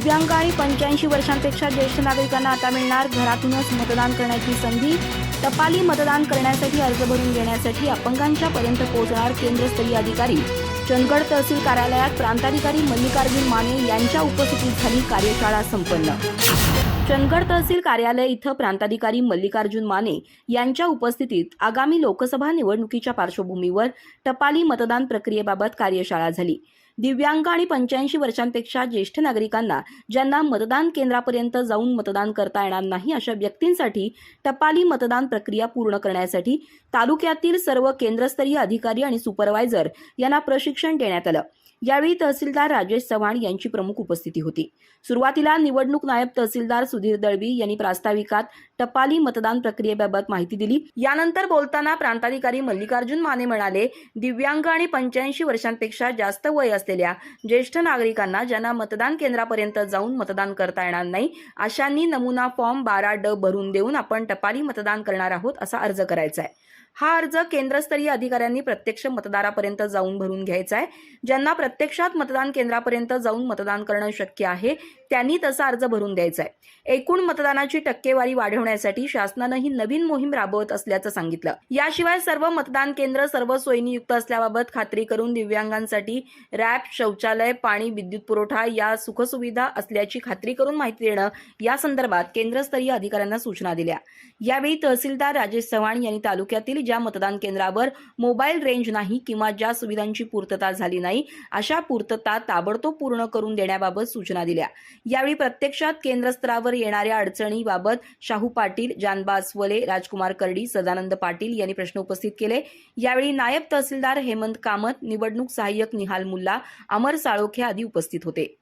दिव्यांग आणि 85 वर्षांपेक्षा ज्येष्ठ नागरिकांना आता मिळणार घरातूनच मतदान करण्याची संधी। टपाली मतदान करण्यासाठी अर्ज भरून घेण्यासाठी अपंगांच्या पर्यंत पोहोचणार केंद्रस्तरीय अधिकारी। चंदगड तहसील कार्यालयात प्रांताधिकारी मल्लिकार्जुन माने यांच्या उपस्थितीत झाली कार्यशाळा संपन्न। चंदगड तहसील कार्यालय इथं प्रांताधिकारी मल्लिकार्जुन माने यांच्या उपस्थितीत आगामी लोकसभा निवडणुकीच्या पार्श्वभूमीवर टपाली मतदान प्रक्रियेबाबत कार्यशाळा झाली। दिव्यांग आणि 85 वर्षांपेक्षा ज्येष्ठ नागरिकांना ज्यांना मतदान केंद्रापर्यंत जाऊन मतदान करता येणार नाही अशा व्यक्तींसाठी टपाली मतदान प्रक्रिया पूर्ण करण्यासाठी तालुक्यातील सर्व केंद्रस्तरीय अधिकारी आणि सुपरवायझर यांना प्रशिक्षण देण्यात आलं। यावेळी तहसीलदार राजेश चव्हाण यांची प्रमुख उपस्थिती होती। सुरुवातीला निवडणूक नायब तहसीलदार सुधीर दळवी यांनी प्रास्ताविकात टपाली मतदान प्रक्रियेबाबत माहिती दिली। यानंतर बोलताना प्रांताधिकारी मल्लिकार्जुन माने म्हणाले, दिव्यांग आणि 85 वर्षांपेक्षा जास्त वय असलेल्या ज्येष्ठ नागरिकांना ज्यांना मतदान केंद्रापर्यंत जाऊन मतदान करता येणार नाही अशांनी नमुना फॉर्म 12D भरून देऊन आपण टपाली मतदान करणार आहोत असा अर्ज करायचा आहे। हा अर्ज केंद्रस्तरीय अधिकाऱ्यांनी प्रत्यक्ष मतदारापर्यंत जाऊन भरून घ्यायचा आहे। ज्यांना प्रत्यक्षात मतदान केंद्रापर्यंत जाऊन मतदान करणं शक्य आहे त्यांनी तसा अर्ज भरून द्यायचा आहे। एकूण मतदानाची टक्केवारी वाढवण्यासाठी शासनानं ही नवीन मोहीम राबवत असल्याचं सांगितलं। याशिवाय सर्व मतदान केंद्र सर्व सोयींनी युक्त असल्याबाबत खात्री करून दिव्यांगांसाठी रॅम्प, शौचालय, पाणी, विद्युत पुरवठा या सुखसुविधा असल्याची खात्री करून माहिती देणं या संदर्भात केंद्रस्तरीय अधिकाऱ्यांना सूचना दिल्या। यावेळी तहसीलदार राजेश चव्हाण यांनी तालुक्यातील ज्या मतदान केंद्रावर मोबाईल रेंज नाही किंवा ज्या सुविधांची पूर्तता झाली नाही अशा पूर्तता ताबडतोब पूर्ण करून देण्याबाबत सूचना दिल्या। यावेळी प्रत्यक्षात केंद्रस्तरावर येणाऱ्या अडचणीबाबत शाहू पाटील, जानबा अस्वले, राजकुमार करडी, सदानंद पाटील यांनी प्रश्न उपस्थित केले। यावेळी नायब तहसीलदार हेमंत कामत, निवडणूक सहाय्यक निहाल मुल्ला, अमर साळोखे आदी उपस्थित होते।